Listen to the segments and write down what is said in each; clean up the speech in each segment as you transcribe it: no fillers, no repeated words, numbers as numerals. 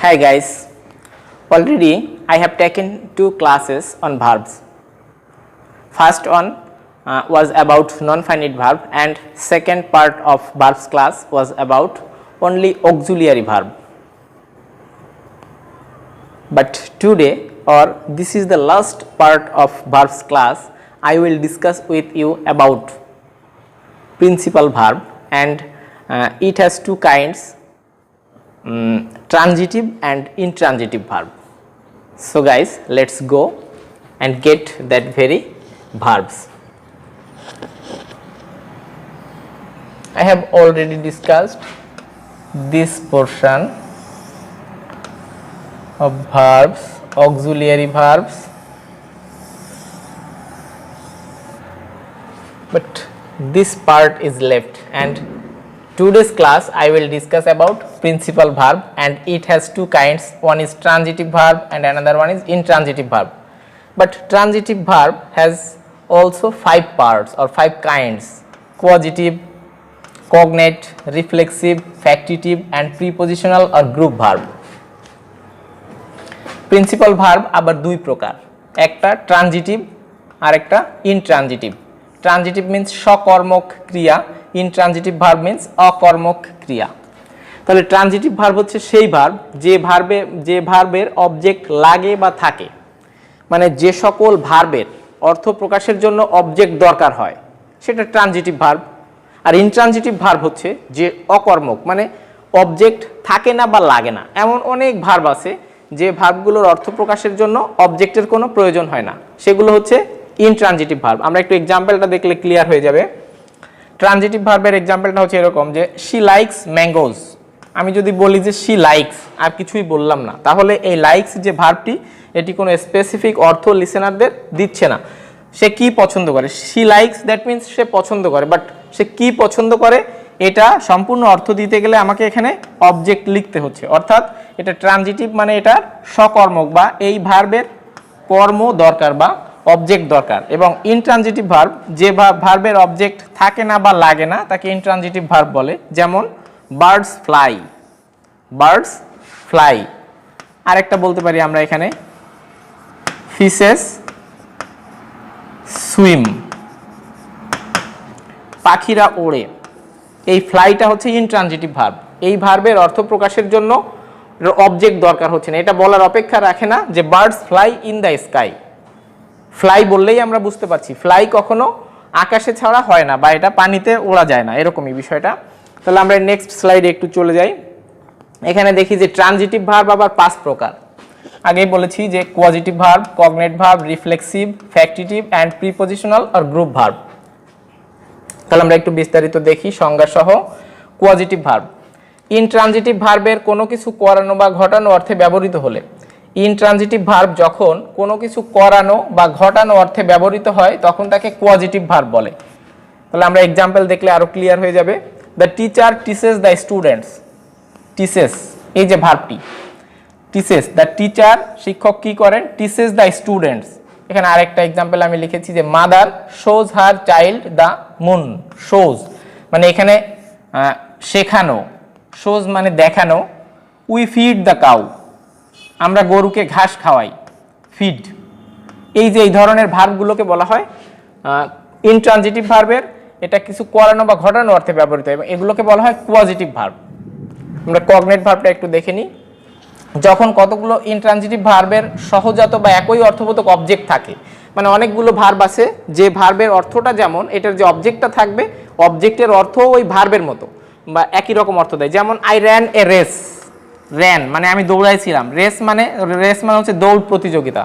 Hi guys, already I have taken 2 classes on verbs. First one was about non-finite verb and second part of verbs class was about only auxiliary verb. But today, or this is the last part of verbs class, I will discuss with you about principal verb and it has 2 kinds, transitive and intransitive verb. So guys, let's go and get that very verbs. I have already discussed this portion of verbs, auxiliary verbs, but this part is left, and today's class I will discuss about principal verb and it has 2 kinds, one is transitive verb and another one is intransitive verb. But transitive verb has also 5 parts or 5 kinds: causative, cognate, reflexive, factitive and prepositional or group verb. Principal verb আবার 2 প্রকার, একটা transitive আর একটা intransitive. Transitive means সকর্মক ক্রিয়া, intransitive verb means অকর্মক ক্রিয়া। তাহলে transitive verb হচ্ছে সেই verb যে ভার্বের অবজেক্ট লাগে বা থাকে, মানে যে সকল ভার্বের অর্থ প্রকাশের জন্য অবজেক্ট দরকার হয় সেটা ট্রানজিটিভ ভার্ব। আর ইনট্রানজিটিভ ভার্ব হচ্ছে যে অকর্মক, মানে অবজেক্ট থাকে না বা লাগে না। এমন অনেক ভার্ব আছে যে ভার্বগুলোর অর্থ প্রকাশের জন্য অবজেক্টের কোনো প্রয়োজন হয় না, সেগুলো হচ্ছে ইনট্রানজিটিভ ভার্ব। আমরা একটু এক্সাম্পলটা দেখলে ক্লিয়ার হয়ে যাবে। ট্রানজিটিভ ভার্বের এক্সাম্পলটা হচ্ছে এরকম যে শি লাইকস ম্যাঙ্গোজ। আমি যদি বলি যে শি লাইকস আর কিছুই বললাম না, তাহলে এই লাইকস যে ভার্বটি এটি কোনো স্পেসিফিক অর্থ লিসেনারদের দিচ্ছে না। সে কি পছন্দ করে, শি লাইকস দ্যাট মিন্স সে পছন্দ করে, বাট সে কি পছন্দ করে এটা সম্পূর্ণ অর্থ দিতে গেলে আমাকে এখানে অবজেক্ট লিখতে হচ্ছে, অর্থাৎ এটা ট্রানজিটিভ মানে এটা সকর্মক বা এই ভার্বের কর্ম দরকার বা অবজেক্ট দরকার। এবং ইনট্রানজিটিভ ভার্ব যে ভার্বের অবজেক্ট থাকে না বা লাগে না তাকে ইনট্রানজিটিভ ভার্ব বলে। যেমন বার্ডস ফ্লাই, বার্ডস ফ্লাই। আরেকটা বলতে পারি আমরা এখানে ফিশেস সুইম, পাখিরা ওড়ে। এই ফ্লাইটা হচ্ছে ইনট্রানজিটিভ ভার্ব, এই ভার্বের অর্থ প্রকাশের জন্য অবজেক্ট দরকার হচ্ছে না, এটা বলার অপেক্ষা রাখে না যে birds fly in the sky. Fly বললেই আমরা বুঝতে পারছি ফ্লাই কখনো আকাশে ছাড়া হয় না বা এটা পানিতে ওড়া যায় না, এরকমই বিষয়টা। তাহলে আমরা নেক্সট স্লাইডে একটু চলে যাই। এখানে দেখি যে ট্রানজিটিভ ভার্ব আবার 5 প্রকার। আগেই বলেছি যে causative verb, cognate verb, reflexive, factitive and prepositional আর গ্রুপ ভার্ব। তাহলে আমরা একটু বিস্তারিত দেখি সংজ্ঞা সহ। কোয়াজিটিভ ভার্ব, ইনট্রানজিটিভ ভার্বের কোনো কিছু করানো বা ঘটানো অর্থে ব্যবহৃত হলে, ইনট্রানজিটিভ ভার্ব যখন কোনো কিছু করানো বা ঘটানো অর্থে ব্যবহৃত হয় তখন তাকে কোয়াজিটিভ ভার্ব বলে। তাহলে আমরা এক্সাম্পল দেখলে আরো ক্লিয়ার হয়ে যাবে। The teacher teaches the students, teaches এই যে ভার্বটি টিচেস, দ্য টিচার শিক্ষক কি করেন, টিচেস দ্য স্টুডেন্টস। এখানে আরেকটা এক্সাম্পল আমি লিখেছি যে mother shows her child the moon, shows মানে এখানে শেখানো, শোজ মানে দেখানো। উই ফিড দ্য কাউ, আমরা গরুকে ঘাস খাওয়াই, ফিড। এই যে এই ধরনের ভার্বগুলোকে বলা হয় ইনট্রানজিটিভ ভার্বের, এটা কিছু করানো বা ঘটানো অর্থে ব্যবহৃত হয় এবং এগুলোকে বলা হয় কোয়াজিটিভ ভার্ব। আমরা কগনেট ভার্বটা একটু দেখে নিই। যখন কতগুলো ইনট্রানজিটিভ ভার্বের সহজাত বা একই অর্থবোধক অবজেক্ট থাকে, মানে অনেকগুলো ভার্ব আছে যে ভার্বের অর্থটা যেমন এটার যে অবজেক্টটা থাকবে অবজেক্টের অর্থ ওই ভার্বের মতো বা একই রকম অর্থ দেয়। যেমন I ran a race, ran মানে আমি দৌড়াইছিলাম, রেস মানে হচ্ছে দৌড় প্রতিযোগিতা,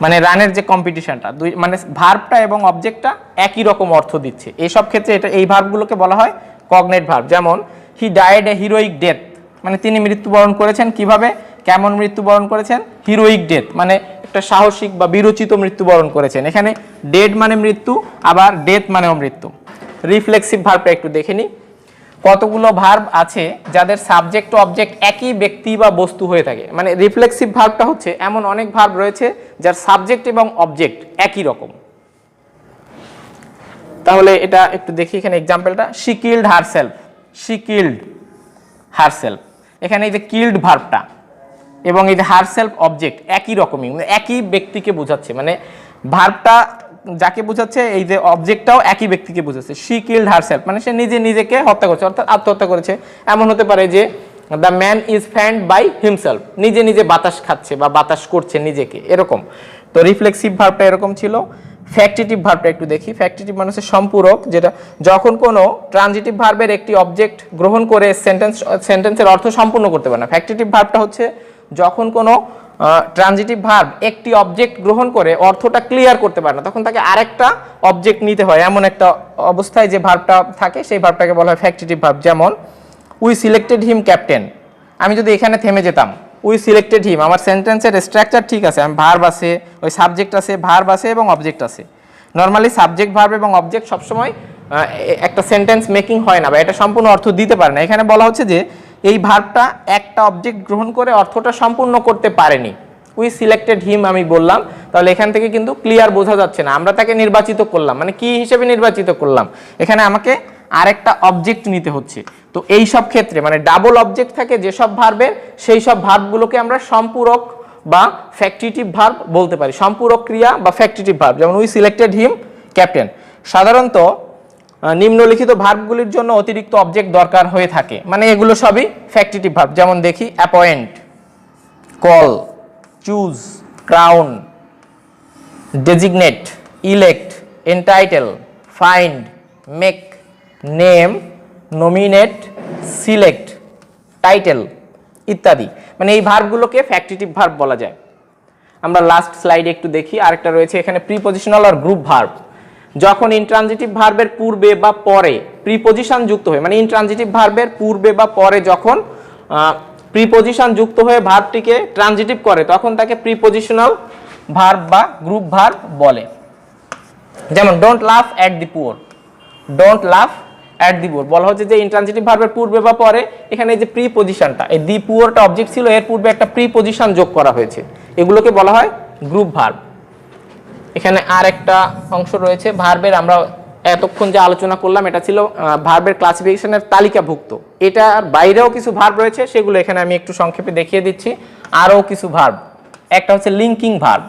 মানে রানের যে কম্পিটিশনটা, মানে ভার্বটা এবং অবজেক্টটা একই রকম অর্থ দিচ্ছে। এইসব ক্ষেত্রে এটা এই ভার্বগুলোকে বলা হয় কগনেট ভার্ব। যেমন he died A heroic death, মানে তিনি মৃত্যুবরণ করেছেন কিভাবে, কেমন মৃত্যুবরণ করেছেন, হিরোইক ডেথ মানে একটা সাহসিক বা বীরোচিত মৃত্যুবরণ করেছেন। এখানে ডেড মানে মৃত্যু, আবার ডেথ মানেও মৃত্যু। রিফ্লেক্সিভ ভার্বটা একটু দেখে নিই। কতগুলো ভার্ব আছে যাদের সাবজেক্ট ও অবজেক্ট একই ব্যক্তি বা বস্তু হয়ে থাকে, মানে রিফ্লেক্সিভ ভার্বটা হচ্ছে এমন অনেক ভার্ব রয়েছে যার সাবজেক্ট এবং অবজেক্ট একই রকম। তাহলে এটা একটু দেখি এখানে এক্সাম্পলটা, she killed herself, she killed herself. এখানে এই যে কিল্ড ভার্বটা, এবং এই যে হারসেলফ অবজেক্ট একই রকমই, মানে একই ব্যক্তিকে বোঝাচ্ছে, মানে ভার্বটা যাকে বোঝাচ্ছে এই যে অবজেক্টটাও একই ব্যক্তিকে বোঝাচ্ছে। শি কিল্ড হারসেলফ মানে সে নিজেকে হত্যা করছে, অর্থাৎ আত্মহত্যা করেছে। এমন হতে পারে যে the man is fanned by himself, নিজে বাতাস খাচ্ছে বা বাতাস করছে নিজেকে, এরকম। তো রিফ্লেক্সিভ ভার্বটা এরকম ছিল। ফ্যাক্টিটিভ ভার্বটা একটু দেখি। ফ্যাক্টিটিভ মানে হচ্ছে সম্পূরক, যেটা যখন কোনো ট্রানজিটিভ ভার্বের একটি অবজেক্ট গ্রহণ করে সেন্টেন্সের অর্থ সম্পূর্ণ করতে পারে না। ফ্যাক্টিটিভ ভার্বটা হচ্ছে যখন কোনো ট্রানজিটিভ ভার্ব একটি অবজেক্ট গ্রহণ করে অর্থটা ক্লিয়ার করতে পারে না, তখন তাকে আরেকটা অবজেক্ট নিতে হয়, এমন একটা অবস্থায় যে ভার্বটা থাকে সেই ভার্বটাকে বলা হয় ফ্যাক্টিটিভ ভার্ব। যেমন উই সিলেক্টেড হিম ক্যাপ্টেন, আমি যদি এখানে থেমে যেতাম, উই সিলেক্টেড হিম, আমার সেন্টেন্সের স্ট্রাকচার ঠিক আছে, আমি ভার্ব আছে, ওই সাবজেক্ট আছে, ভার্ব আছে এবং অবজেক্ট আছে। নর্মালি সাবজেক্ট ভার্ব এবং অবজেক্ট সবসময় একটা সেন্টেন্স মেকিং হয় না বা এটা সম্পূর্ণ অর্থ দিতে পারে না। এখানে বলা হচ্ছে যে এই ভার্বটা একটা অবজেক্ট গ্রহণ করে অর্থটা সম্পূর্ণ করতে পারেনি। উই সিলেক্টেড হিম আমি বললাম, তাহলে এখান থেকে কিন্তু ক্লিয়ার বোঝা যাচ্ছে না আমরা তাকে নির্বাচিত করলাম, মানে কি হিসেবে নির্বাচিত করলাম, এখানে আমাকে আরেকটা অবজেক্ট নিতে হচ্ছে। তো এই সব ক্ষেত্রে মানে ডাবল অবজেক্ট থাকে যেসব ভার্বের, সেই সব ভার্বগুলোকে আমরা সম্পূরক বা ফ্যাক্টিটিভ ভার্ব বলতে পারি, সম্পূরক ক্রিয়া বা ফ্যাক্টিটিভ ভার্ব। যেমন উই সিলেক্টেড হিম ক্যাপ্টেন। সাধারণত নিম্নলিখিত ভার্বগুলির জন্য অতিরিক্ত অবজেক্ট দরকার হয়ে থাকে, মানে এগুলো সবই ফ্যাক্টিটিভ ভার্ব। যেমন দেখি appoint, call, choose, crown, designate, elect, entitle, find, make, name, nominate, select, title ইত্যাদি, মানে এই ভার্বগুলোকে ফ্যাক্টিটিভ ভার্ব বলা যায়। আমরা লাস্ট স্লাইডে একটু দেখি, আরেকটা রয়েছে এখানে প্রিপজিশনাল আর গ্রুপ ভার্ব। যখন ইনট্রানজিটিভ ভার্বের পূর্বে বা পরে প্রিপজিশন যুক্ত হয়, মানে ইনট্রানজিটিভ ভার্বের পূর্বে বা পরে যখন প্রিপজিশন যুক্ত হয়ে ভার্বটিকে ট্রানজিটিভ করে, তখন তাকে প্রিপজিশনাল ভার্ব বা গ্রুপ ভার্ব বলে। যেমন ডোন্ট লাফ অ্যাট দি পুয়ার, ডোন্ট লাফ অ্যাট দি পুয়ার বলা হচ্ছে যে ইনট্রানজিটিভ ভার্বের পূর্বে বা পরে এখানে এই যে প্রিপজিশনটা, এই দি পুয়ারটা অবজেক্ট ছিল, এর পূর্বে একটা প্রিপজিশন যোগ করা হয়েছে, এগুলোকে বলা হয় গ্রুপ ভার্ব। এখানে আর একটা অংশ রয়েছে ভার্বের, আমরা এতক্ষণ যে আলোচনা করলাম এটা ছিল ভার্বের ক্লাসিফিকেশনের তালিকাভুক্ত, এটার বাইরেও কিছু ভার্ব রয়েছে, সেগুলো এখানে আমি একটু সংক্ষেপে দেখিয়ে দিচ্ছি। আরও কিছু ভার্ব, একটা হচ্ছে লিঙ্কিং ভার্ব,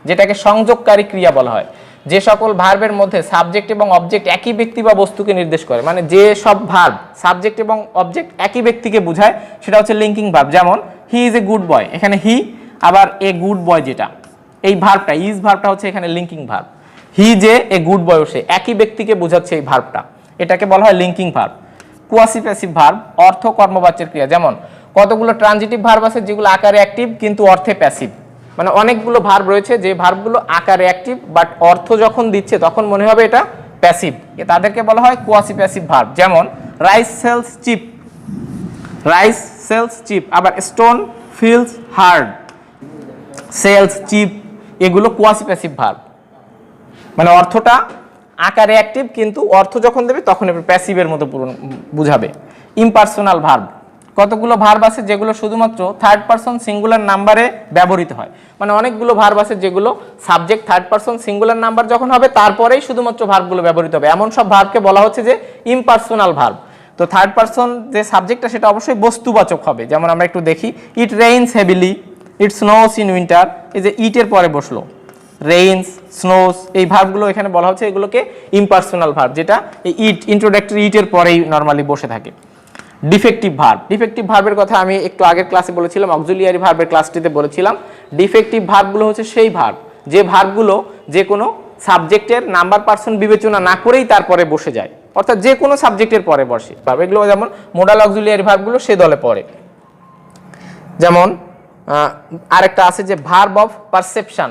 যেটাকে সংযোগকারী ক্রিয়া বলা হয়। যে সকল ভার্বের মধ্যে সাবজেক্ট এবং অবজেক্ট একই ব্যক্তি বা বস্তুকে নির্দেশ করে, মানে যে সব ভার্ব সাবজেক্ট এবং অবজেক্ট একই ব্যক্তিকে বোঝায়, সেটা হচ্ছে লিঙ্কিং ভার্ব। যেমন he is a good boy, এখানে হি, আবার এ গুড বয়, যেটা এই ভার্বটা ইজ ভার্বটা হচ্ছে এখানে লিঙ্কিং ভার্ব। হি যে এ গুড বয়, সে একই ব্যক্তিকে বোঝাচ্ছে এই ভার্বটা, এটাকে বলা হয় linking verb. Quasi passive verb, অর্থ কর্মবাচ্যের ক্রিয়া। যেমন কতগুলো ট্রানজিটিভ ভার্ব আছে যেগুলো আকারে অ্যাক্টিভ কিন্তু অর্থে প্যাসিভ, মানে অনেকগুলো ভার্ব রয়েছে যে ভার্বগুলো আকারে অ্যাক্টিভ বাট অর্থ যখন দিচ্ছে তখন মনে হবে এটা প্যাসিভ, তাদেরকে বলা হয় কোয়াসি প্যাসিভ ভার্ব। যেমন rice sells cheap, rice sells cheap, আবার stone feels hard, sells cheap, এগুলো কোয়াসি প্যাসিভ ভার্ব, মানে অর্থটা আকারে অ্যাক্টিভ কিন্তু অর্থ যখন দেবে তখন প্যাসিভের মতো বুঝাবে। ইম্পার্সোনাল ভার্ব, কতগুলো ভার্ব আছে যেগুলো শুধুমাত্র থার্ড পারসন সিঙ্গুলার নাম্বারে ব্যবহৃত হয়, মানে অনেকগুলো ভার্ব আছে যেগুলো subject third person singular number যখন হবে তারপরেই শুধুমাত্র ভার্বগুলো ব্যবহৃত হবে, এমন সব ভার্বকে বলা হচ্ছে যে ইম্পার্সোনাল ভার্ব। তো থার্ড পারসন যে সাবজেক্টটা সেটা অবশ্যই বস্তুবাচক হবে। যেমন আমরা একটু দেখি, it rains heavily, it snows in winter, এই যে ইটের পরে বসলো, রেইনস, স্নোস, এই ভার্বগুলো এখানে বলা হচ্ছে এগুলোকে ইম্পার্সোনাল ভার্ব, যেটা এই ইট ইন্ট্রোডাক্টরি ইটের পরেই নর্মালি বসে থাকে। ডিফেক্টিভ ভার্ব, ডিফেক্টিভ ভার্বের কথা আমি একটু আগের ক্লাসে বলেছিলাম, অক্সিলিয়ারি ভার্বের ক্লাসটিতে বলেছিলাম। ডিফেক্টিভ ভার্বগুলো হচ্ছে সেই ভার্ব যে ভার্বগুলো যে কোনো সাবজেক্টের নাম্বার পার্সন বিবেচনা না করেই তারপরে বসে যায়, অর্থাৎ যে কোনো সাবজেক্টের পরে বসে। এগুলো যেমন মোডাল অক্সিলিয়ারি ভার্বগুলো সে দলে পড়ে। যেমন আরেকটা আছে যে verb of perception,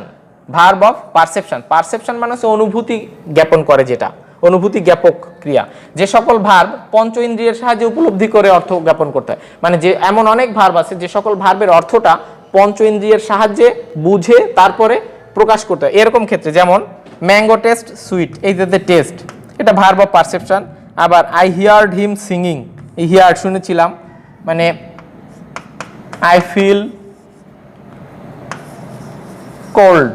verb of perception, perception মানে হচ্ছে অনুভূতি জ্ঞাপন করে, যেটা অনুভূতি জ্ঞাপক ক্রিয়া। যে সকল ভার্ব পঞ্চ ইন্দ্রিয়ের সাহায্যে উপলব্ধি করে অর্থ জ্ঞাপন করতে হয়, মানে যে এমন অনেক ভার্ব আছে যে সকল ভার্বের অর্থটা পঞ্চ ইন্দ্রিয়ের সাহায্যে বুঝে তারপরে প্রকাশ করতে হয়। এরকম ক্ষেত্রে যেমন ম্যাঙ্গো টেস্ট সুইট, এই যে টেস্ট, এটা ভার্ব অফ পারসেপশন। আবার আই হিয়ার্ড হিম সিঙ্গিং, এই হিয়ার্ড শুনেছিলাম, মানে আই ফিল কোল্ড,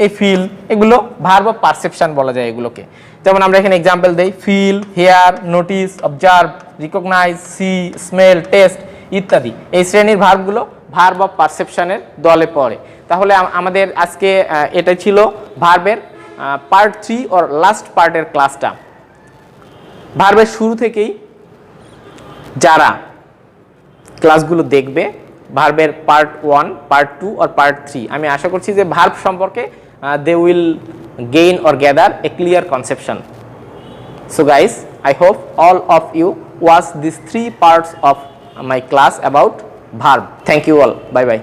এই ফিল, এগুলো ভার্ব অফ পারসেপশন বলা যায় এগুলোকে। যেমন আমরা এখানে এক্সাম্পল দেই, feel, hear, notice, observe, recognise, see, smell, taste ইত্যাদি। এই শ্রেণীর ভার্বগুলো ভার্ব অফ পারসেপশনের দলে পড়ে। তাহলে আমাদের আজকে এটাই ছিল ভার্বের পার্ট 3 অর লাস্ট পার্টের ক্লাসটা। ভার্বের শুরু থেকেই যারা ক্লাসগুলো দেখবে ভার্বের পার্ট 1, পার্ট 2 অর পার্ট 3, আমি আশা করছি যে ভার্ব সম্পর্কে they will gain or gather a clear conception. So guys, I hope all of you watch these 3 parts of my class about verb. Thank you all. Bye bye.